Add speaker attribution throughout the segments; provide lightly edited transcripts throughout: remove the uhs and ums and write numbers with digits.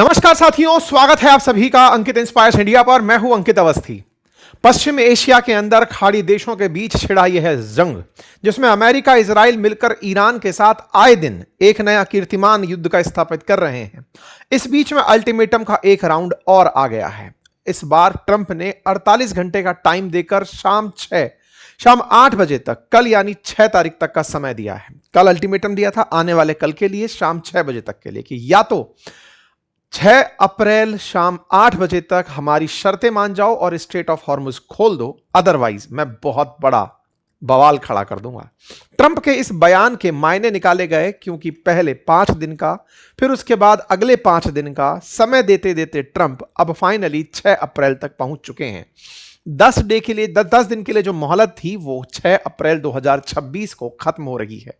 Speaker 1: नमस्कार साथियों, स्वागत है आप सभी का अंकित इंस्पायर्स इंडिया पर। मैं हूं अंकित अवस्थी। पश्चिम एशिया के अंदर खाड़ी देशों के बीच छिड़ा यह है जंग, जिसमें अमेरिका इजराइल मिलकर ईरान के साथ आए दिन एक नया कीर्तिमान युद्ध का स्थापित कर रहे हैं। इस बीच में अल्टीमेटम का एक राउंड और आ गया है। इस बार ट्रंप ने 48 घंटे का टाइम देकर शाम 8 बजे तक, कल यानी 6 तारीख तक का समय दिया है। कल अल्टीमेटम दिया था आने वाले कल के लिए शाम 6 बजे तक के लिए कि या तो 6 अप्रैल शाम 8 बजे तक हमारी शर्तें मान जाओ और स्ट्रेट ऑफ हॉर्मुज खोल दो, अदरवाइज मैं बहुत बड़ा बवाल खड़ा कर दूंगा। ट्रंप के इस बयान के मायने निकाले गए, क्योंकि पहले 5 दिन का, फिर उसके बाद अगले 5 दिन का समय देते देते ट्रंप अब फाइनली 6 अप्रैल तक पहुंच चुके हैं। 10 दिन के लिए जो मोहलत थी वो 6 अप्रैल 2026 को खत्म हो रही है।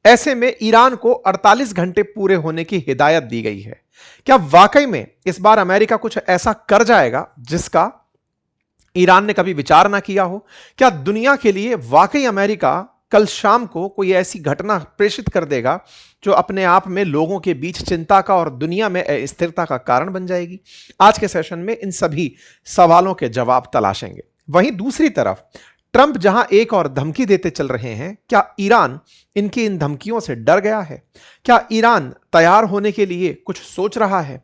Speaker 1: ऐसे में ईरान को 48 घंटे पूरे होने की हिदायत दी गई है। क्या वाकई में इस बार अमेरिका कुछ ऐसा कर जाएगा जिसका ईरान ने कभी विचार ना किया हो? क्या दुनिया के लिए वाकई अमेरिका कल शाम को कोई ऐसी घटना प्रेषित कर देगा जो अपने आप में लोगों के बीच चिंता का और दुनिया में अस्थिरता का कारण बन जाएगी? आज के सेशन में इन सभी सवालों के जवाब तलाशेंगे। वहीं दूसरी तरफ ट्रंप जहां एक और धमकी देते चल रहे हैं, क्या ईरान इनकी इन धमकियों से डर गया है? क्या ईरान तैयार होने के लिए कुछ सोच रहा है?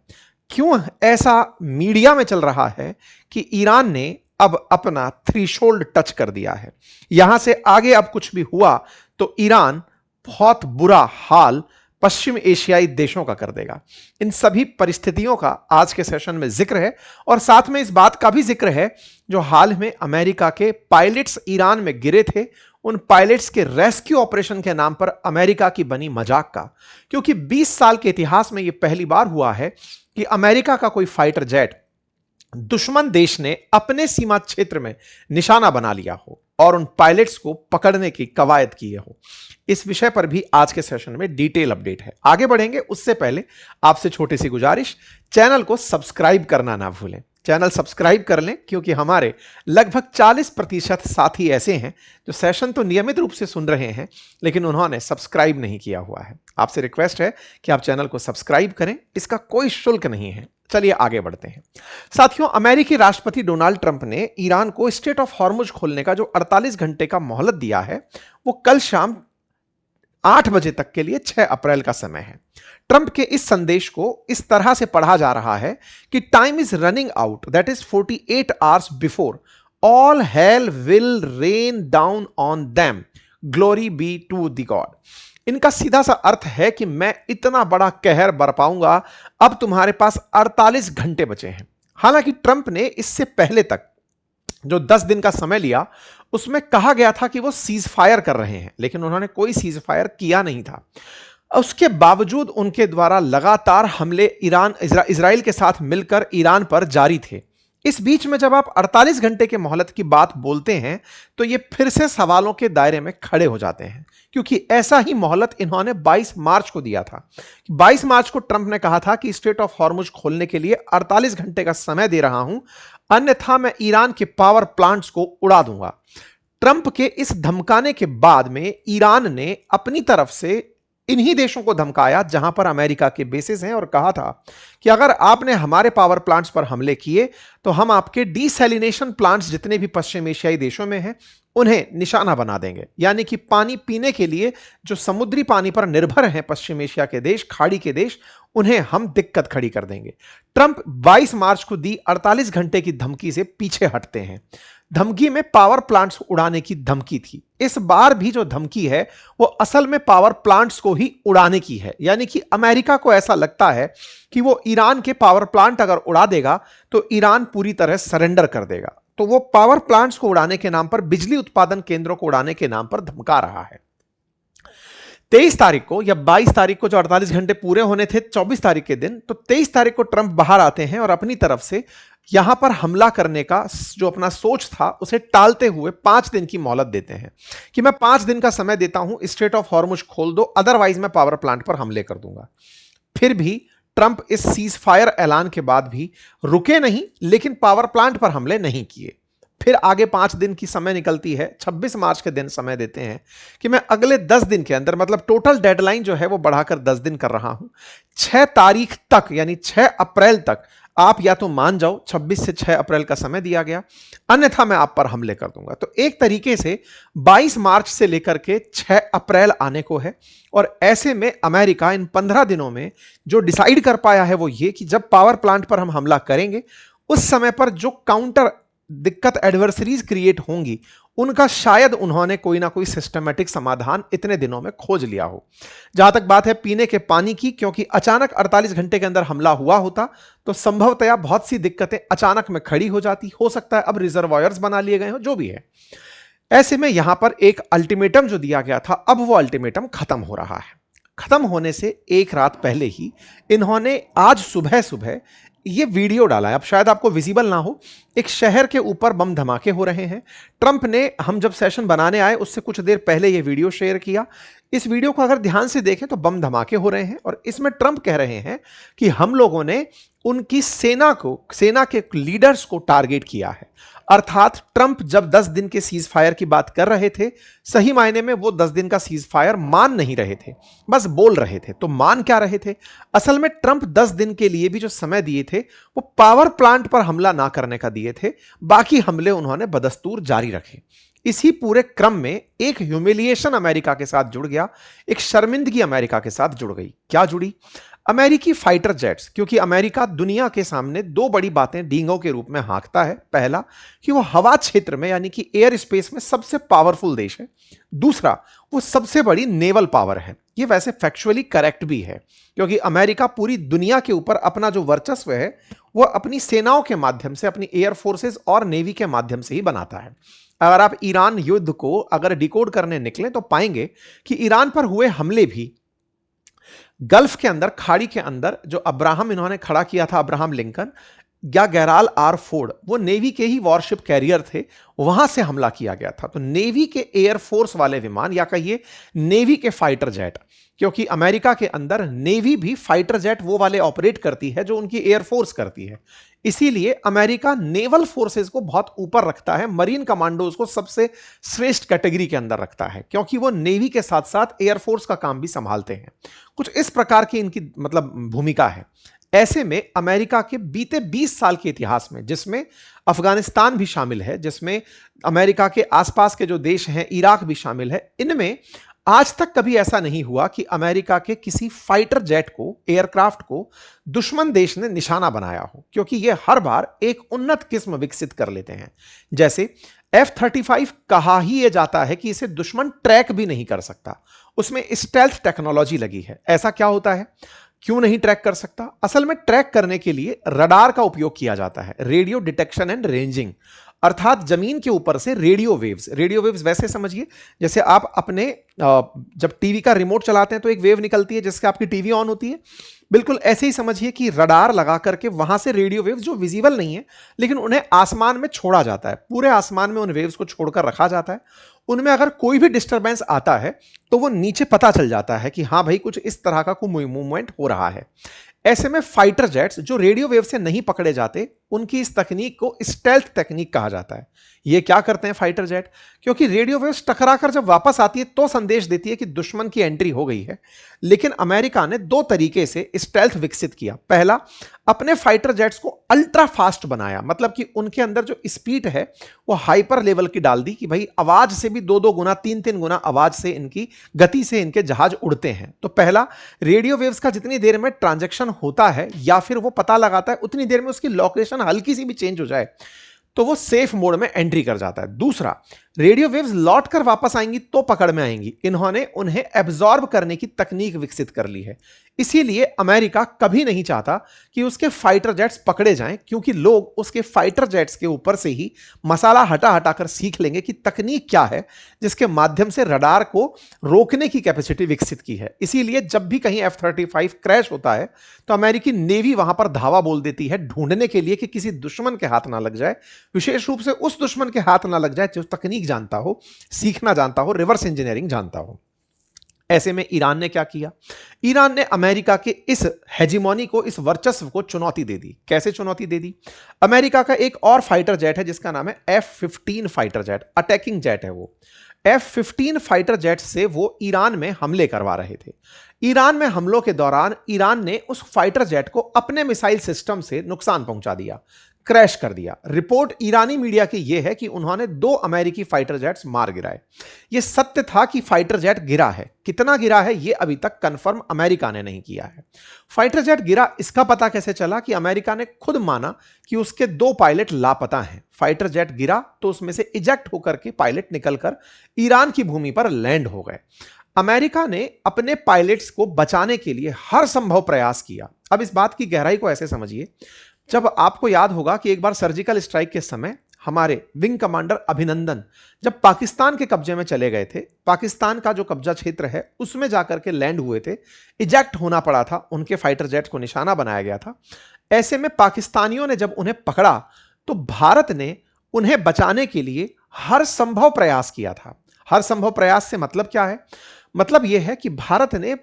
Speaker 1: क्यों ऐसा मीडिया में चल रहा है कि ईरान ने अब अपना थ्रेशोल्ड टच कर दिया है? यहां से आगे अब कुछ भी हुआ तो ईरान बहुत बुरा हाल पश्चिम एशियाई देशों का कर देगा। इन सभी परिस्थितियों का आज के सेशन में जिक्र है और साथ में इस बात का भी जिक्र है जो हाल में अमेरिका के पायलट्स ईरान में गिरे थे, उन पायलट्स के रेस्क्यू ऑपरेशन के नाम पर अमेरिका की बनी मजाक का। क्योंकि 20 साल के इतिहास में यह पहली बार हुआ है कि अमेरिका का कोई फाइटर जेट दुश्मन देश ने अपने सीमा क्षेत्र में निशाना बना लिया हो और उन पायलट्स को पकड़ने की कवायद की हो। इस विषय पर भी आज के सेशन में डिटेल अपडेट है। आगे बढ़ेंगे उससे पहले आपसे छोटी सी गुजारिश, चैनल को सब्सक्राइब करना ना भूलें। चैनल सब्सक्राइब कर लें, क्योंकि हमारे लगभग 40% साथी ऐसे हैं जो सेशन तो नियमित रूप से सुन रहे हैं लेकिन उन्होंने सब्सक्राइब नहीं किया हुआ है। आपसे रिक्वेस्ट है कि आप चैनल को सब्सक्राइब करें, इसका कोई शुल्क नहीं है। चलिए आगे बढ़ते हैं साथियों। अमेरिकी राष्ट्रपति डोनाल्ड ट्रंप ने ईरान को स्ट्रेट ऑफ हॉर्मुज खोलने का जो 48 घंटे का मोहलत दिया है वो कल शाम 8 बजे तक के लिए 6 अप्रैल का समय है। ट्रंप के इस संदेश को इस तरह से पढ़ा जा रहा है कि time is running out, that is 48 hours before all hell will rain down on them, glory be to the god. इनका सीधा सा अर्थ है कि मैं इतना बड़ा कहर बरपाऊंगा, अब तुम्हारे पास 48 घंटे बचे हैं। हालांकि ट्रंप ने इससे पहले तक जो 10 दिन का समय लिया उसमें कहा गया था कि वो सीज फायर कर रहे हैं, लेकिन उन्होंने कोई सीज फायर किया नहीं था। उसके बावजूद उनके द्वारा लगातार हमले इजराइल के साथ मिलकर ईरान पर जारी थे। इस बीच में जब आप 48 घंटे के मोहलत की बात बोलते हैं तो ये फिर से सवालों के दायरे में खड़े हो जाते हैं, क्योंकि ऐसा ही मोहलत इन्होंने 22 मार्च को दिया था। 22 मार्च को ट्रंप ने कहा था कि स्ट्रेट ऑफ हॉर्मुज खोलने के लिए 48 घंटे का समय दे रहा हूं, अन्यथा मैं ईरान के पावर प्लांट्स को उड़ा दूंगा। ट्रंप के इस धमकाने के बाद में ईरान ने अपनी तरफ से इन्हीं देशों को धमकाया जहां पर अमेरिका के बेसिस हैं और कहा था कि अगर आपने हमारे पावर प्लांट्स पर हमले किए तो हम आपके डीसैलिनेशन प्लांट्स जितने भी पश्चिम एशियाई देशों में हैं उन्हें निशाना बना देंगे। यानी कि पानी पीने के लिए जो समुद्री पानी पर निर्भर हैं पश्चिम एशिया के देश, खाड़ी के देश, उन्हें हम दिक्कत खड़ी कर देंगे। ट्रंप 22 मार्च को दी 48 घंटे की धमकी से पीछे हटते हैं। धमकी में पावर प्लांट्स उड़ाने की धमकी थी। इस बार भी जो धमकी है वो असल में पावर प्लांट्स को ही उड़ाने की है। यानी कि अमेरिका को ऐसा लगता है कि वो ईरान के पावर प्लांट अगर उड़ा देगा तो ईरान पूरी तरह सरेंडर कर देगा। तो वो पावर प्लांट्स को उड़ाने के नाम पर, बिजली उत्पादन केंद्रों को उड़ाने के नाम पर धमका रहा है। 23 तारीख को या 22 तारीख को जो 48 घंटे पूरे होने थे 24 तारीख के दिन, तो 23 तारीख को ट्रंप बाहर आते हैं और अपनी तरफ से यहां पर हमला करने का जो अपना सोच था उसे टालते हुए 5 दिन की मोहलत देते हैं कि मैं 5 दिन का समय देता हूं, स्ट्रेट ऑफ हॉर्मुज खोल दो, अदरवाइज मैं पावर प्लांट पर हमले कर दूंगा। फिर भी ट्रंप इस सीज फायर ऐलान के बाद भी रुके नहीं, लेकिन पावर प्लांट पर हमले नहीं किए। फिर आगे 5 दिन की समय निकलती है, 26 मार्च के दिन समय देते हैं कि मैं अगले 10 दिन के अंदर, मतलब टोटल डेडलाइन जो है वो बढ़ाकर 10 दिन कर रहा हूं, 6 तारीख तक यानी 6 अप्रैल तक आप या तो मान जाओ, 26 से 6 अप्रैल का समय दिया गया, अन्यथा मैं आप पर हमले कर दूंगा। तो एक तरीके से 22 मार्च से लेकर के 6 अप्रैल आने को है। और ऐसे में अमेरिका इन 15 दिनों में जो डिसाइड कर पाया है वो ये कि जब पावर प्लांट पर हम हमला करेंगे, उस समय पर जो काउंटर दिक्कत एडवर्सरीज क्रिएट होंगी, उनका शायद उन्होंने कोई ना कोई सिस्टमेटिक समाधान इतने दिनों में खोज लिया हो। जहां तक बात है पीने के पानी की, क्योंकि अचानक 48 घंटे के अंदर हमला हुआ होता तो संभवतया बहुत सी दिक्कतें अचानक में खड़ी हो जाती। हो सकता है अब रिजर्वायर्स बना लिए गए हो, जो भी है। ऐसे में यहां पर एक अल्टीमेटम जो दिया गया था, अब वो अल्टीमेटम खत्म हो रहा है। खत्म होने से एक रात पहले ही इन्होंने आज सुबह सुबह ये वीडियो डाला है। अब शायद आपको विजिबल ना हो, एक शहर के ऊपर बम धमाके हो रहे हैं। ट्रंप ने, हम जब सेशन बनाने आए उससे कुछ देर पहले ये वीडियो शेयर किया। इस वीडियो को अगर ध्यान से देखें तो बम धमाके हो रहे हैं और इसमें ट्रंप कह रहे हैं कि हम लोगों ने उनकी सेना के लीडर्स को टारगेट किया है। अर्थात ट्रंप जब 10 दिन के सीज फायर की बात कर रहे थे, सही मायने में वो 10 दिन का सीज फायर मान नहीं रहे थे, बस बोल रहे थे। तो मान क्या रहे थे? असल में ट्रंप 10 दिन के लिए भी जो समय दिए थे वो पावर प्लांट पर हमला ना करने का दिए थे, बाकी हमले उन्होंने बदस्तूर जारी रखे। इसी पूरे क्रम में एक ह्यूमिलिएशन अमेरिका के साथ जुड़ गया, एक शर्मिंदगी अमेरिका के साथ जुड़ गई। क्या जुड़ी? अमेरिकी फाइटर जेट्स, क्योंकि अमेरिका दुनिया के सामने दो बड़ी बातें डींगों के रूप में हाँकता है। पहला कि वो हवा क्षेत्र में यानी कि एयर स्पेस में सबसे पावरफुल देश है। दूसरा, वो सबसे बड़ी नेवल पावर है। ये वैसे फैक्चुअली करेक्ट भी है, क्योंकि अमेरिका पूरी दुनिया के ऊपर अपना जो वर्चस्व है वो अपनी सेनाओं के माध्यम से, अपनी एयर फोर्सेस और नेवी के माध्यम से ही बनाता है। अगर आप ईरान युद्ध को अगर डिकोड करने निकले तो पाएंगे कि ईरान पर हुए हमले भी गल्फ के अंदर, खाड़ी के अंदर, जो अब्राहम इन्होंने खड़ा किया था, अब्राहम लिंकन या गैराल आर फोर्ड, वो नेवी के ही वॉरशिप कैरियर थे, वहां से हमला किया गया था। तो नेवी के एयरफोर्स वाले विमान, या कहिए नेवी के फाइटर जेट, क्योंकि अमेरिका के अंदर नेवी भी फाइटर जेट वो वाले ऑपरेट करती है जो उनकी एयरफोर्स करती है। इसीलिए अमेरिका नेवल फोर्सेस को बहुत ऊपर रखता है, मरीन कमांडोज को सबसे श्रेष्ठ कैटेगरी के अंदर रखता है, क्योंकि वो नेवी के साथ साथ एयरफोर्स का काम भी संभालते हैं। कुछ इस प्रकार की इनकी मतलब भूमिका है। ऐसे में अमेरिका के बीते 20 साल के इतिहास में, जिसमें अफगानिस्तान भी शामिल है, जिसमें अमेरिका के आसपास के जो देश हैं, इराक भी शामिल है, इनमें आज तक कभी ऐसा नहीं हुआ कि अमेरिका के किसी फाइटर जेट को, एयरक्राफ्ट को दुश्मन देश ने निशाना बनाया हो, क्योंकि ये हर बार एक उन्नत किस्म विकसित कर लेते हैं। जैसे F-35 कहा ही ये जाता है कि इसे दुश्मन ट्रैक भी नहीं कर सकता, उसमें स्टेल्थ टेक्नोलॉजी लगी है। ऐसा क्या होता है, क्यों नहीं ट्रैक कर सकता? असल में ट्रैक करने के लिए रडार का उपयोग किया जाता है, रेडियो डिटेक्शन एंड रेंजिंग, अर्थात जमीन के ऊपर से रेडियो वेव्स वैसे समझिए जैसे आप अपने जब टीवी का रिमोट चलाते हैं तो एक वेव निकलती है जिससे आपकी टीवी ऑन होती है, बिल्कुल ऐसे ही समझिए कि रडार लगा करके वहां से रेडियो वेव्स जो विजिबल नहीं है लेकिन उन्हें आसमान में छोड़ा जाता है, पूरे आसमान में उन वेव्स को छोड़कर रखा जाता है। उनमें अगर कोई भी डिस्टरबेंस आता है तो वो नीचे पता चल जाता है कि हाँ भाई कुछ इस तरह का कोई मूवमेंट हो रहा है। ऐसे में फाइटर जेट्स जो रेडियो वेव से नहीं पकड़े जाते, उनकी इस तकनीक को स्टेल्थ टेक्निक कहा जाता है। ये क्या करते हैं फाइटर जेट, क्योंकि रेडियो वेव्स टकराकर जब वापस आती है तो संदेश देती है कि दुश्मन की एंट्री हो गई है। लेकिन अमेरिका ने दो तरीके से स्टेल्थ विकसित किया। पहला, अपने फाइटर जेट्स को अल्ट्रा फास्ट बनाया, मतलब कि उनके अंदर जो स्पीड है वो हाइपर लेवल की डाल दी कि भाई आवाज से भी 2-2 गुना 3-3 गुना आवाज से, इनकी गति से इनके जहाज उड़ते हैं। तो पहला, रेडियो वेव्स का जितनी देर में ट्रांजैक्शन होता है या फिर वो पता लगाता है उतनी देर में उसकी लोकेशन हल्की सी भी चेंज हो जाए तो वो सेफ मोड में एंट्री कर जाता है। दूसरा, रेडियो वेव्स लौट कर वापस आएंगी तो पकड़ में आएंगी। इन्होंने उन्हें एब्जॉर्ब करने की तकनीक विकसित कर ली है। इसीलिए अमेरिका कभी नहीं चाहता कि उसके फाइटर जेट्स पकड़े जाएं, क्योंकि लोग उसके फाइटर जेट्स के ऊपर से ही मसाला हटा हटाकर सीख लेंगे कि तकनीक क्या है जिसके माध्यम से रडार को रोकने की कैपेसिटी विकसित की है। इसीलिए जब भी कहीं F-35 क्रैश होता है तो अमेरिकी नेवी वहां पर धावा बोल देती है ढूंढने के लिए कि किसी दुश्मन के हाथ ना लग जाए, विशेष रूप से उस दुश्मन के हाथ ना लग जाए जो तकनीक जानता हो, सीखना जानता हो, रिवर्स इंजीनियरिंग जानता हो। ऐसे में ईरान ने क्या किया? ईरान ने अमेरिका के इस हेजिमोनी को, इस वर्चस्व को चुनौती दे दी। कैसे चुनौती दे दी? अमेरिका का एक और फाइटर जेट है जिसका नाम है F-15 fighter jet, attacking jet है वो। F-15 फाइटर जेट से वो ईरान में हमले करवा रहे थे। ईरान में हमलों के दौरान ईरान ने उस फाइटर जेट को अपने मिसाइल सिस्टम से नुकसान पहुंचा दिया, क्रैश कर दिया। रिपोर्ट ईरानी मीडिया की यह है कि उन्होंने 2 अमेरिकी फाइटर जेट्स मार गिराए। यह सत्य था कि फाइटर जेट गिरा है। कितना गिरा है यह अभी तक कंफर्म अमेरिका ने नहीं किया है। फाइटर जेट गिरा इसका पता कैसे चला? कि अमेरिका ने खुद माना कि उसके 2 पायलट लापता हैं। फाइटर जेट गिरा तो उसमें से इजेक्ट होकर के पायलट निकलकर ईरान की भूमि पर लैंड हो गए। अमेरिका ने अपने पायलट्स को बचाने के लिए हर संभव प्रयास किया। अब इस बात की गहराई को ऐसे समझिए, जब आपको याद होगा कि एक बार सर्जिकल स्ट्राइक के समय हमारे विंग कमांडर अभिनंदन जब पाकिस्तान के कब्जे में चले गए थे, पाकिस्तान का जो कब्जा क्षेत्र है उसमें जाकर के लैंड हुए थे, इजेक्ट होना पड़ा था, उनके फाइटर जेट को निशाना बनाया गया था। ऐसे में पाकिस्तानियों ने जब उन्हें पकड़ा तो भारत ने उन्हें बचाने के लिए हर संभव प्रयास किया था। हर संभव प्रयास से मतलब क्या है? मतलब यह है कि भारत ने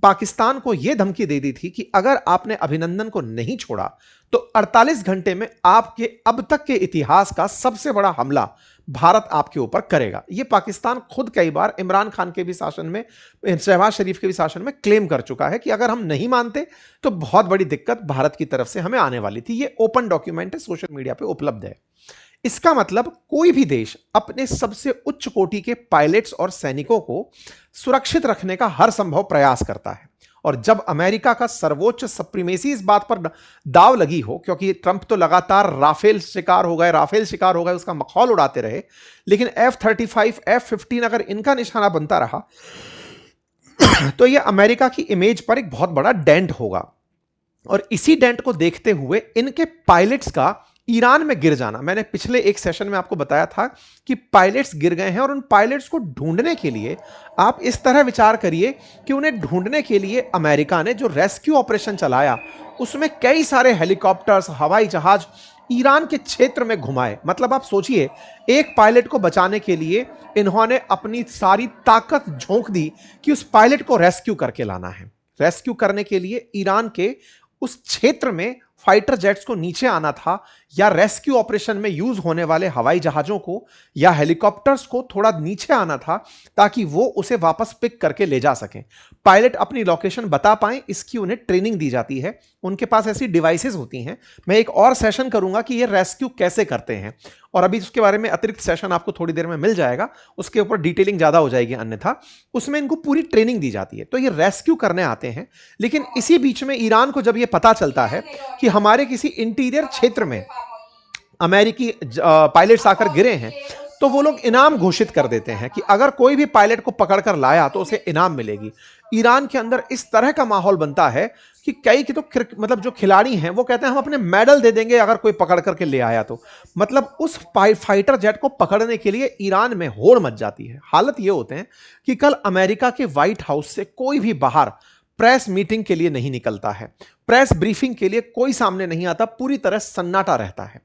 Speaker 1: पाकिस्तान को यह धमकी दे दी थी कि अगर आपने अभिनंदन को नहीं छोड़ा तो 48 घंटे में आपके अब तक के इतिहास का सबसे बड़ा हमला भारत आपके ऊपर करेगा। यह पाकिस्तान खुद कई बार इमरान खान के भी शासन में, शहबाज शरीफ के भी शासन में क्लेम कर चुका है कि अगर हम नहीं मानते तो बहुत बड़ी दिक्कत भारत की तरफ से हमें आने वाली थी। यह ओपन डॉक्यूमेंट है, सोशल मीडिया पे उपलब्ध है। इसका मतलब कोई भी देश अपने सबसे उच्च कोटि के पायलट्स और सैनिकों को सुरक्षित रखने का हर संभव प्रयास करता है। और जब अमेरिका का सर्वोच्च सप्रीमेसी इस बात पर दाव लगी हो, क्योंकि ट्रंप तो लगातार राफेल शिकार हो गए, उसका मखौल उड़ाते रहे, लेकिन F-35, F-15 अगर इनका निशाना बनता रहा तो यह अमेरिका की इमेज पर एक बहुत बड़ा डेंट होगा। और इसी डेंट को देखते हुए इनके पायलट्स का ईरान में गिर जाना, मैंने पिछले एक सेशन में आपको बताया था कि पायलट्स गिर गए हैं और उन पायलट्स को ढूंढने के लिए आप इस तरह विचार करिए कि उन्हें ढूंढने के लिए अमेरिका ने जो रेस्क्यू ऑपरेशन चलाया उसमें कई सारे हेलीकॉप्टर्स, हवाई जहाज ईरान के क्षेत्र में घुमाए। मतलब आप सोचिए, एक पायलट को बचाने के लिए इन्होंने अपनी सारी ताकत झोंक दी कि उस पायलट को रेस्क्यू करके लाना है। रेस्क्यू करने के लिए ईरान के उस क्षेत्र में फाइटर जेट्स को नीचे आना था, या रेस्क्यू ऑपरेशन में यूज होने वाले हवाई जहाजों को या हेलीकॉप्टर्स को थोड़ा नीचे आना था ताकि वो उसे वापस पिक करके ले जा सकें। पायलट अपनी लोकेशन बता पाएं, इसकी उन्हें ट्रेनिंग दी जाती है। उनके पास ऐसी डिवाइसेस होती हैं। मैं एक और सेशन करूंगा कि ये रेस्क्यू कैसे करते हैं, और अभी उसके बारे में अतिरिक्त सेशन आपको थोड़ी देर में मिल जाएगा, उसके ऊपर डिटेलिंग ज्यादा हो जाएगी, अन्यथा उसमें इनको पूरी ट्रेनिंग दी जाती है। तो ये रेस्क्यू करने आते हैं, लेकिन इसी बीच में ईरान को जब ये पता चलता है कि हमारे किसी इंटीरियर क्षेत्र में अमेरिकी पायलट्स आकर गिरे हैं, तो वो लोग इनाम घोषित कर देते हैं कि अगर कोई भी पायलट को पकड़कर लाया तो उसे इनाम मिलेगी। ईरान के अंदर इस तरह का माहौल बनता है कि कई की तो मतलब जो खिलाड़ी हैं वो कहते हैं हम अपने मेडल दे देंगे अगर कोई पकड़ करके ले आया तो। मतलब उस फाइटर जेट को पकड़ने के लिए ईरान में होड़ मच जाती है। हालत ये होते हैं कि कल अमेरिका के व्हाइट हाउस से कोई भी बाहर प्रेस मीटिंग के लिए नहीं निकलता है, प्रेस ब्रीफिंग के लिए कोई सामने नहीं आता, पूरी तरह सन्नाटा रहता है।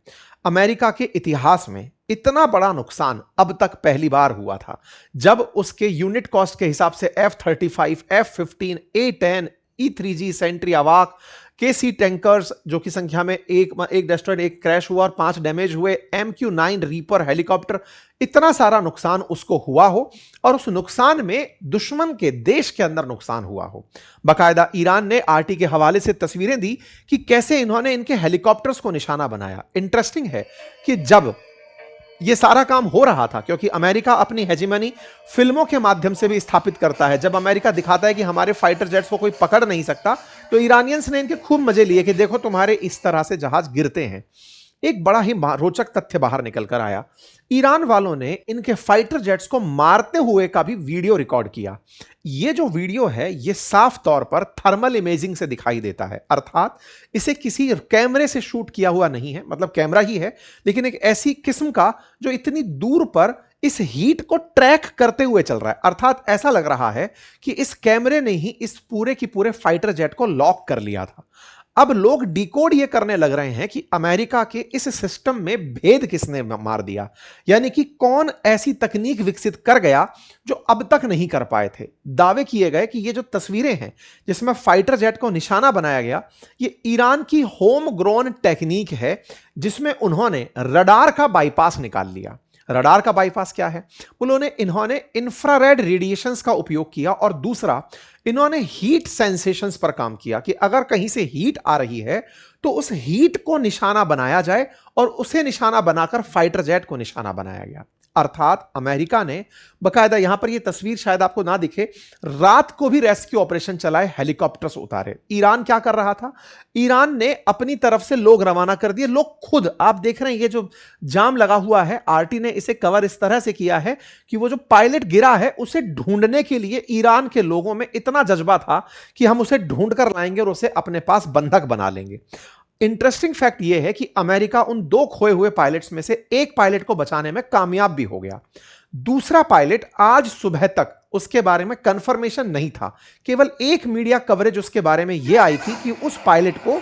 Speaker 1: अमेरिका के इतिहास में इतना बड़ा नुकसान अब तक पहली बार हुआ था, जब उसके यूनिट कॉस्ट के हिसाब से F-35, F-15, A-10, E-3G, Sentry, अवाक, KC टैंकर्स जो की संख्या में एक डेस्ट्रॉयड, एक क्रैश हुआ और 5 डैमेज हुए, MQ-9 रीपर हेलीकॉप्टर, इतना सारा नुकसान उसको हुआ हो और उस नुकसान में दुश्मन के देश के अंदर नुकसान हुआ हो। बाकायदा ईरान ने RT के हवाले से तस्वीरें दी कि कैसे इन्होंने इनके हेलीकॉप्टर्स को निशाना बनाया। इंटरेस्टिंग है कि जब यह सारा काम हो रहा था, क्योंकि अमेरिका अपनी हेजिमनी फिल्मों के माध्यम से भी स्थापित करता है, जब अमेरिका दिखाता है कि हमारे फाइटर जेट्स को कोई पकड़ नहीं सकता, तो ईरानियंस ने इनके खूब मजे लिए कि देखो तुम्हारे इस तरह से जहाज गिरते हैं। एक बड़ा ही रोचक तथ्य बाहर निकल कर आया, ईरान वालों ने इनके फाइटर जेट्स को मारते हुए का भी वीडियो रिकॉर्ड किया। यह जो वीडियो है यह साफ तौर पर थर्मल इमेजिंग से दिखाई देता है, अर्थात इसे किसी कैमरे से शूट किया हुआ नहीं है, मतलब कैमरा ही है लेकिन एक ऐसी किस्म का जो इतनी दूर पर इस हीट को ट्रैक करते हुए चल रहा है। अर्थात ऐसा लग रहा है कि इस कैमरे ने ही इस पूरे की पूरे फाइटर जेट को लॉक कर लिया था। अब लोग डिकोड ये करने लग रहे हैं कि अमेरिका के इस सिस्टम में भेद किसने मार दिया, यानी कि कौन ऐसी तकनीक विकसित कर गया जो अब तक नहीं कर पाए थे। दावे किए गए कि ये जो तस्वीरें हैं जिसमें फाइटर जेट को निशाना बनाया गया, ये ईरान की होम ग्रोन टेक्निक है, जिसमें उन्होंने रडार का बाईपास निकाल लिया। रडार का बाईपास क्या है? इन्होंने इंफ्रारेड रेडिएशंस का उपयोग किया और दूसरा इन्होंने हीट सेंसेशंस पर काम किया कि अगर कहीं से हीट आ रही है तो उस हीट को निशाना बनाया जाए और उसे निशाना बनाकर फाइटर जेट को निशाना बनाया गया। अर्थात अमेरिका ने बकायदा, यहां पर यह तस्वीर शायद आपको ना दिखे, रात को भी रेस्क्यू ऑपरेशन चलाए, हेलीकॉप्टर्स उतारे। ईरान क्या कर रहा था? ईरान ने अपनी तरफ से लोग रवाना कर दिए। लोग खुद, आप देख रहे हैं ये जो जाम लगा हुआ है, आरटी ने इसे कवर इस तरह से किया है कि वो जो पायलट गिरा है उसे ढूंढने के लिए ईरान के लोगों में इतना जज्बा था कि हम उसे ढूंढ कर लाएंगे और उसे अपने पास बंधक बना लेंगे। इंटरेस्टिंग फैक्ट यह है कि अमेरिका उन 2 खोए हुए पायलट्स में से एक पायलट को बचाने में कामयाब भी हो गया। दूसरा पायलट आज सुबह तक उसके बारे में कंफर्मेशन नहीं था, केवल एक मीडिया कवरेज उसके बारे में यह आई थी कि उस पायलट को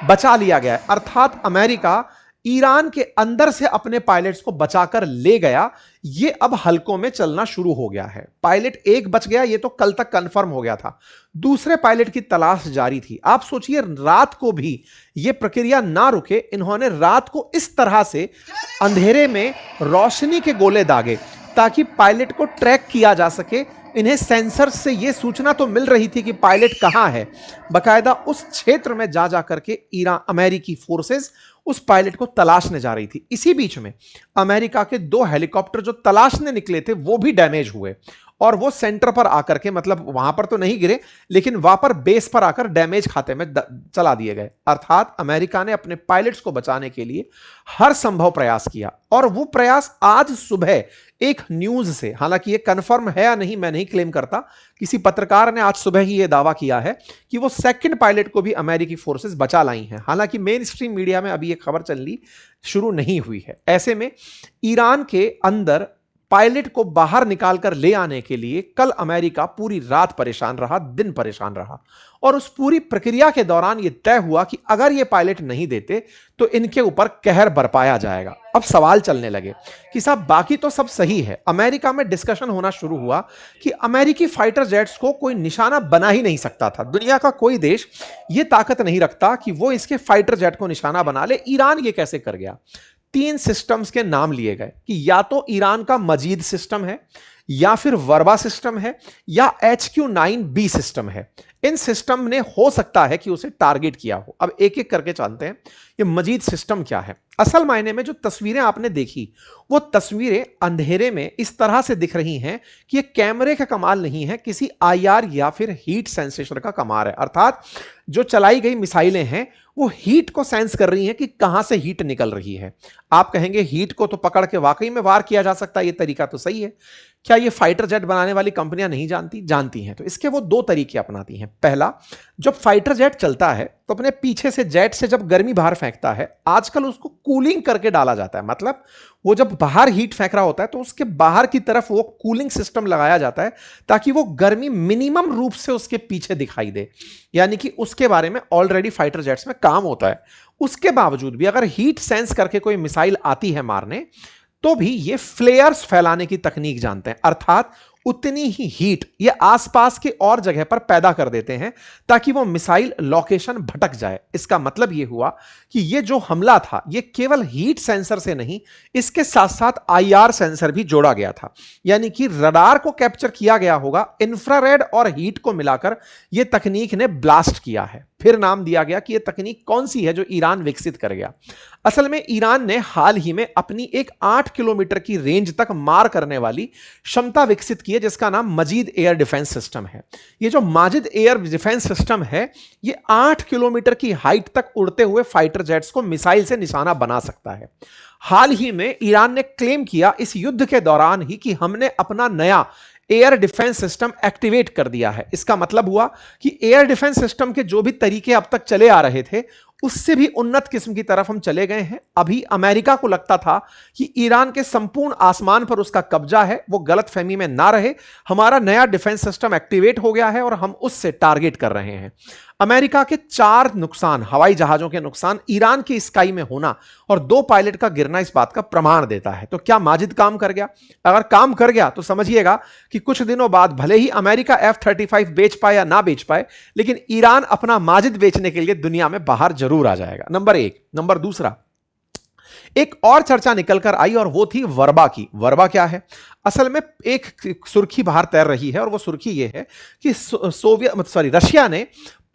Speaker 1: बचा लिया गया है। अर्थात अमेरिका ईरान के अंदर से अपने पायलट्स को बचाकर ले गया। यह अब हलकों में चलना शुरू हो गया है। पायलट एक बच गया, यह तो कल तक कंफर्म हो गया था। दूसरे पायलट की तलाश जारी थी। आप सोचिए, रात को भी यह प्रक्रिया ना रुके, इन्होंने रात को इस तरह से अंधेरे में रोशनी के गोले दागे ताकि पायलट को ट्रैक किया जा सके। इन्हें सेंसर से यह सूचना तो मिल रही थी कि पायलट कहां है। बकायदा उस क्षेत्र में जा जाकर के अमेरिकी फोर्सेस उस पायलट को तलाशने जा रही थी। इसी बीच में अमेरिका के 2 हेलीकॉप्टर जो तलाशने निकले थे वो भी डैमेज हुए और वो सेंटर पर आकर के, मतलब वहां पर तो नहीं गिरे लेकिन वहां पर बेस पर आकर डैमेज खाते में चला दिए गए। अर्थात अमेरिका ने अपने पायलट्स को बचाने के लिए हर संभव प्रयास किया और वो प्रयास आज सुबह एक न्यूज से, हालांकि ये कंफर्म है या नहीं मैं नहीं क्लेम करता, किसी पत्रकार ने आज सुबह ही यह दावा किया है कि वो सेकंड पायलट को भी अमेरिकी फोर्सेस बचा लाई हैं। हालांकि मेन स्ट्रीम मीडिया में अभी ये खबर चलनी शुरू नहीं हुई है। ऐसे में ईरान के अंदर पायलट को बाहर निकालकर ले आने के लिए कल अमेरिका पूरी रात परेशान रहा, दिन परेशान रहा और उस पूरी प्रक्रिया के दौरान यह तय हुआ कि अगर ये पायलट नहीं देते तो इनके ऊपर कहर बरपाया जाएगा। अब सवाल चलने लगे कि साहब बाकी तो सब सही है। अमेरिका में डिस्कशन होना शुरू हुआ कि अमेरिकी फाइटर जेट्स को कोई निशाना बना ही नहीं सकता था। दुनिया का कोई देश यह ताकत नहीं रखता कि वो इसके फाइटर जेट को निशाना बना ले। ईरान ये कैसे कर गया? 3 सिस्टम्स के नाम लिए गए कि या तो ईरान का मजीद सिस्टम है, या फिर वर्बा सिस्टम है, या HQ-9B सिस्टम है। इन सिस्टम ने हो सकता है कि उसे टारगेट किया हो। अब एक एक करके जानते हैं ये मजीद सिस्टम क्या है। असल मायने में जो तस्वीरें आपने देखी वो तस्वीरें अंधेरे में इस तरह से दिख रही हैं कि ये कैमरे का कमाल नहीं है, किसी IR या फिर हीट सेंसेशन का कमाल है। अर्थात जो चलाई गई मिसाइलें हैं वो हीट को सेंस कर रही हैं कि कहां से हीट निकल रही है। आप कहेंगे हीट को तो पकड़ के वाकई में वार किया जा सकता है, ये तरीका तो सही है। क्या ये फाइटर जेट बनाने वाली कंपनियां नहीं जानती? जानती हैं। तो इसके वो 2 तरीके अपनाती हैं। पहला, जब फाइटर जेट चलता है तो अपने पीछे से जेट से जब गर्मी बाहर फेंकता है, आजकल उसको कूलिंग करके डाला जाता है। मतलब वो जब बाहर हीट फेंक रहा होता है तो उसके बाहर की तरफ वो कूलिंग सिस्टम लगाया जाता है ताकि वो गर्मी मिनिमम रूप से उसके पीछे दिखाई दे। यानी कि उसके बारे में ऑलरेडी फाइटर जेट्स में काम होता है। उसके बावजूद भी अगर हीट सेंस करके कोई मिसाइल आती है मारने, तो भी ये फ्लेयर्स फैलाने की तकनीक जानते हैं। अर्थात उतनी ही हीट ये आसपास के और जगह पर पैदा कर देते हैं ताकि वो मिसाइल लोकेशन भटक जाए। इसका मतलब ये हुआ कि ये जो हमला था ये केवल हीट सेंसर से नहीं, इसके साथ साथ IR सेंसर भी जोड़ा गया था। यानी कि रडार को कैप्चर किया गया होगा, इंफ्रारेड और हीट को मिलाकर यह तकनीक ने ब्लास्ट किया है। फिर नाम दिया गया कि यह तकनीक कौन सी है जो ईरान विकसित कर गया। असल में ईरान ने हाल ही में अपनी एक 8 किलोमीटर की रेंज तक मार करने वाली क्षमता विकसित की है जिसका नाम मजीद एयर डिफेंस सिस्टम है। ये जो माजिद एयर डिफेंस सिस्टम है ये 8 किलोमीटर की हाइट तक उड़ते हुए फाइटर जेट्स को मिसाइल से निशाना बना सकता है। हाल ही में ईरान ने क्लेम किया इस युद्ध के दौरान ही कि हमने अपना नया एयर डिफेंस सिस्टम एक्टिवेट कर दिया है। इसका मतलब हुआ कि एयर डिफेंस सिस्टम के जो भी तरीके अब तक चले आ रहे थे उससे भी उन्नत किस्म की तरफ हम चले गए हैं। अभी अमेरिका को लगता था कि ईरान के संपूर्ण आसमान पर उसका कब्जा है, वो गलतफहमी में ना रहे। हमारा नया डिफेंस सिस्टम एक्टिवेट हो गया है और हम उससे टारगेट कर रहे हैं। अमेरिका के 4 नुकसान, हवाई जहाजों के नुकसान ईरान की स्काई में होना और 2 पायलट का गिरना इस बात का प्रमाण देता है। तो क्या माजिद काम कर गया? अगर काम कर गया तो समझिएगा कि कुछ दिनों बाद भले ही अमेरिका F-35 बेच पाए या ना बेच पाए, लेकिन ईरान अपना माजिद बेचने के लिए दुनिया में बाहर जरूर आ जाएगा। नंबर 1। नंबर दूसरा, एक और चर्चा निकलकर आई और वो थी वर्बा की। वर्बा क्या है? असल में एक सुर्खी बाहर तैर रही है और वो सुर्खी ये है कि रशिया ने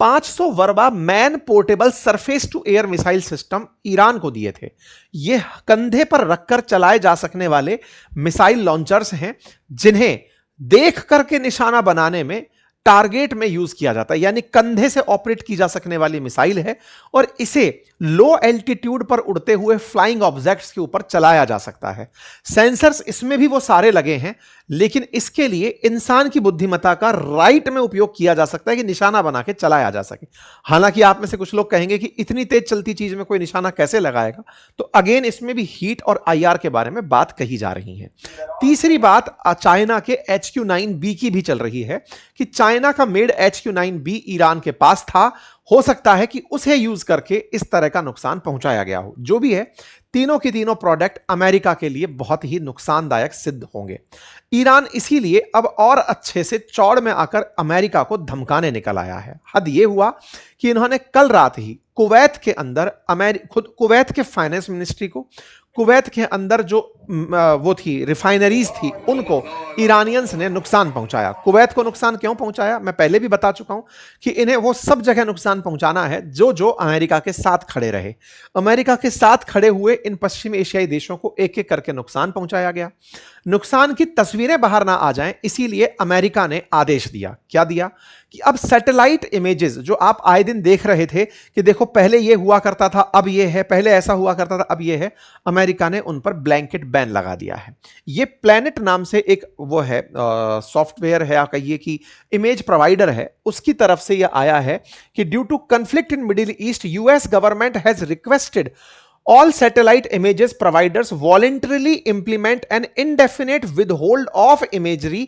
Speaker 1: 500 Verba man portable surface to air missile system Iran को दिए थे। ये कंधे पर रखकर चलाए जा सकने वाले मिसाइल लॉन्चर्स हैं, जिन्हें देख करके निशाना बनाने में, टारगेट में यूज किया जाता है, यानी कंधे से ऑपरेट की जा सकने वाली मिसाइल है और इसे लो एल्टीट्यूड पर उड़ते हुए फ्लाइंग ऑब्जेक्ट्स के ऊपर चलाया जा सकता है। सेंसर्स इसमें भी वो सारे लगे हैं, लेकिन इसके लिए इंसान की बुद्धिमत्ता का राइट में उपयोग किया जा सकता है कि निशाना बना के चलाया जा सके। हालांकि आप में से कुछ लोग कहेंगे कि इतनी तेज चलती चीज में कोई निशाना कैसे लगाएगा, तो अगेन इसमें भी हीट और आईआर के बारे में बात कही जा रही है। तीसरी बात चाइना के HQ-9B की भी चल रही है कि चाइना का मेड HQ-9B ईरान के पास था, हो सकता है कि उसे यूज करके इस तरह का नुकसान पहुंचाया गया हो। जो भी है, तीनों के तीनों प्रोडक्ट अमेरिका के लिए बहुत ही नुकसानदायक सिद्ध होंगे। ईरान इसीलिए अब और अच्छे से चौड़ में आकर अमेरिका को धमकाने निकल आया है। हद यह हुआ कि इन्होंने कल रात ही कुवैत के अंदर खुद कुवैत के फाइनेंस मिनिस्ट्री को, कुवैत के अंदर जो वो थी रिफाइनरीज थी, उनको ईरानियंस ने नुकसान पहुंचाया। कुवैत को नुकसान क्यों पहुंचाया मैं पहले भी बता चुका हूं कि इन्हें वो सब जगह नुकसान पहुंचाना है जो जो अमेरिका के साथ खड़े रहे। अमेरिका के साथ खड़े हुए इन पश्चिमी एशियाई देशों को एक एक करके नुकसान पहुंचाया गया। नुकसान की तस्वीरें बाहर ना आ जाएं, इसीलिए अमेरिका ने आदेश दिया। क्या दिया? कि अब सैटेलाइट इमेजेस जो आप आए दिन देख रहे थे कि देखो पहले ये हुआ करता था, अब ये है, पहले ऐसा हुआ करता था, अब ये है, अमेरिका ने उन पर ब्लैंकेट बैन लगा दिया है। ये प्लैनेट नाम से एक वो है सॉफ्टवेयर है, या कहिए कि इमेज प्रोवाइडर है, उसकी तरफ से यह आया है कि due to conflict in Middle East, US government has requested all satellite images providers voluntarily implement an indefinite withhold of imagery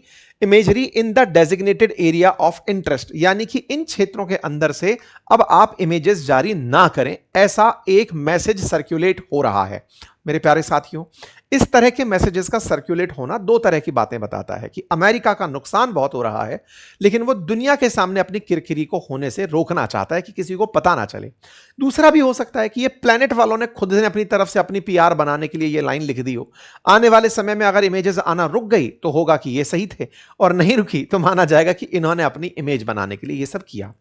Speaker 1: in the designated area of interest। यानी कि इन क्षेत्रों के अंदर से अब आप इमेजेस जारी ना करें, ऐसा एक मैसेज सर्कुलेट हो रहा है। मेरे प्यारे साथियों, इस तरह के मैसेजेस का सर्कुलेट होना दो तरह की बातें बताता है कि अमेरिका का नुकसान बहुत हो रहा है, लेकिन वो दुनिया के सामने अपनी किरकिरी को होने से रोकना चाहता है कि किसी को पता ना चले। दूसरा भी हो सकता है कि ये प्लेनेट वालों ने खुद ने अपनी तरफ से अपनी पीआर बनाने के लिए ये लाइन लिख दी हो। आने वाले समय में अगर इमेजेस आना रुक गई तो होगा कि ये सही थे, और नहीं रुकी तो माना जाएगा कि इन्होंने अपनी इमेज बनाने के लिए ये सब किया।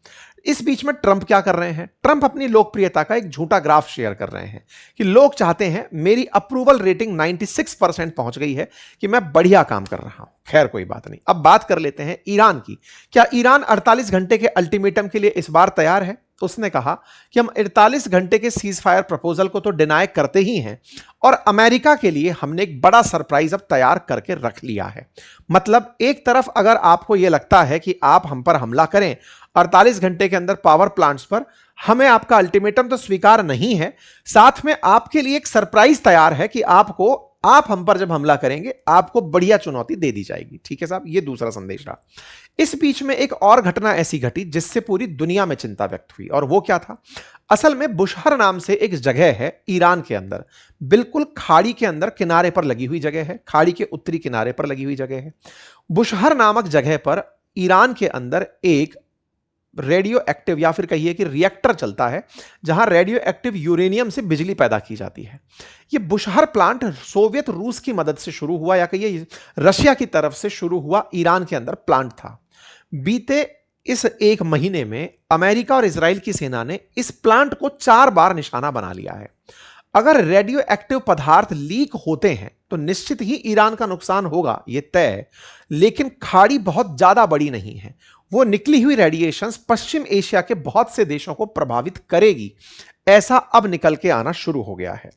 Speaker 1: इस बीच में ट्रंप क्या कर रहे हैं? ट्रंप अपनी लोकप्रियता का एक झूठा ग्राफ शेयर कर रहे हैं कि लोग चाहते हैं, मेरी अप्रूवल रेटिंग 96% पहुंच गई है, कि मैं बढ़िया काम कर रहा हूं। खैर कोई बात नहीं, अब बात कर लेते हैं ईरान की। क्या ईरान 48 घंटे के अल्टीमेटम के लिए इस बार तैयार है? तो उसने कहा कि हम 48 घंटे के सीज फायर प्रपोजल को तो डिनाई करते ही हैं, और अमेरिका के लिए हमने एक बड़ा सरप्राइज अब तैयार करके रख लिया है। मतलब एक तरफ अगर आपको यह लगता है कि आप हम पर हमला करें 48 घंटे के अंदर पावर प्लांट्स पर, हमें आपका अल्टीमेटम तो स्वीकार नहीं है, साथ में आपके लिए एक सरप्राइज तैयार है कि आप हम पर जब हमला करेंगे आपको बढ़िया चुनौती दे दी जाएगी। ठीक है साहब, ये दूसरा संदेश रहा। इस बीच में एक और घटना ऐसी घटी जिससे पूरी दुनिया में चिंता व्यक्त हुई, और वो क्या था? असल में बुशहर नाम से एक जगह है ईरान के अंदर, बिल्कुल खाड़ी के अंदर किनारे पर लगी हुई जगह है, खाड़ी के उत्तरी किनारे पर लगी हुई जगह है। बुशहर नामक जगह पर ईरान के अंदर एक रेडियो एक्टिव, या फिर कहिए कि रिएक्टर चलता है, जहां रेडियो एक्टिव यूरेनियम से बिजली पैदा की जाती है। यह बुशहर प्लांट सोवियत रूस की मदद से शुरू हुआ, या कहिए रशिया की तरफ से शुरू हुआ ईरान के अंदर प्लांट था। बीते इस एक महीने में अमेरिका और इजराइल की सेना ने इस प्लांट को 4 बार निशाना बना लिया है। अगर रेडियो एक्टिव पदार्थ लीक होते हैं तो निश्चित ही ईरान का नुकसान होगा, यह तय है। लेकिन खाड़ी बहुत ज्यादा बड़ी नहीं है, वो निकली हुई रेडिएशंस पश्चिम एशिया के बहुत से देशों को प्रभावित करेगी, ऐसा अब निकल के आना शुरू हो गया है।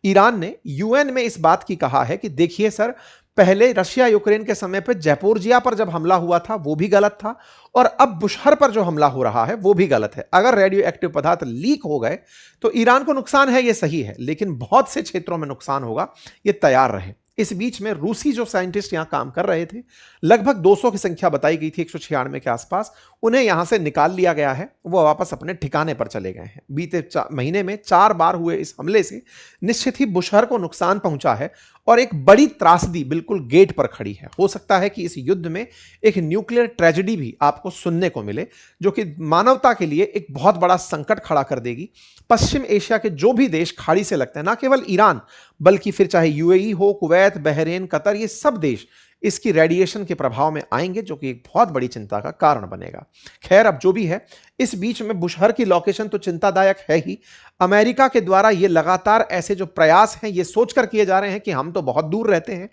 Speaker 1: ईरान ने यूएन में इस बात की कहा है कि देखिए सर, पहले रशिया यूक्रेन के समय पर जैपोरिजिया पर जब हमला हुआ था वो भी गलत था, और अब बुशहर पर जो हमला हो रहा है वो भी गलत है। अगर रेडियो एक्टिव पदार्थ लीक हो गए तो ईरान को नुकसान है, ये सही है, लेकिन बहुत से क्षेत्रों में नुकसान होगा, ये तैयार रहे। इस बीच में रूसी जो साइंटिस्ट यहां काम कर रहे थे, लगभग 200 की संख्या बताई गई थी, 196 के आसपास, उन्हें यहां से निकाल लिया गया है। वो वापस अपने ठिकाने पर चले गए हैं। बीते महीने में 4 बार हुए इस हमले से निश्चित ही बुशहर को नुकसान पहुंचा है और एक बड़ी त्रासदी बिल्कुल गेट पर खड़ी है। हो सकता है कि इस युद्ध में एक न्यूक्लियर ट्रेजेडी भी आपको सुनने को मिले, जो कि मानवता के लिए एक बहुत बड़ा संकट खड़ा कर देगी। पश्चिम एशिया के जो भी देश खाड़ी से लगते हैं, ना केवल ईरान, बल्कि फिर चाहे यूएई हो, कुवैत, बहरीन, कतर, ये सब देश इसकी रेडिएशन के प्रभाव में आएंगे, जो कि एक बहुत बड़ी चिंता का कारण बनेगा। खैर, अब जो भी है, इस बीच में बुशहर की लोकेशन तो चिंतादायक है ही। अमेरिका के द्वारा ये लगातार ऐसे जो प्रयास हैं, ये सोचकर किए जा रहे हैं कि हम तो बहुत दूर रहते हैं,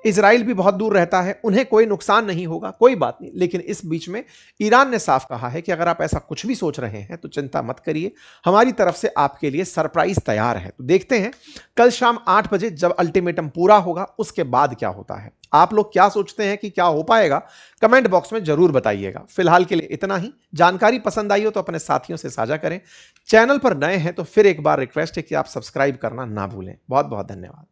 Speaker 1: इजराइल भी बहुत दूर रहता है, उन्हें कोई नुकसान नहीं होगा, कोई बात नहीं। लेकिन इस बीच में ईरान ने साफ कहा है कि अगर आप ऐसा कुछ भी सोच रहे हैं तो चिंता मत करिए, हमारी तरफ से आपके लिए सरप्राइज तैयार है। तो देखते हैं कल शाम 8 बजे जब अल्टीमेटम पूरा होगा उसके बाद क्या होता है। आप लोग क्या सोचते हैं कि क्या हो पाएगा, कमेंट बॉक्स में जरूर बताइएगा। फिलहाल के लिए इतना ही। जानकारी पसंद आई हो तो अपने साथियों से साझा करें। चैनल पर नए हैं तो फिर एक बार रिक्वेस्ट है कि आप सब्सक्राइब करना ना भूलें। बहुत बहुत धन्यवाद।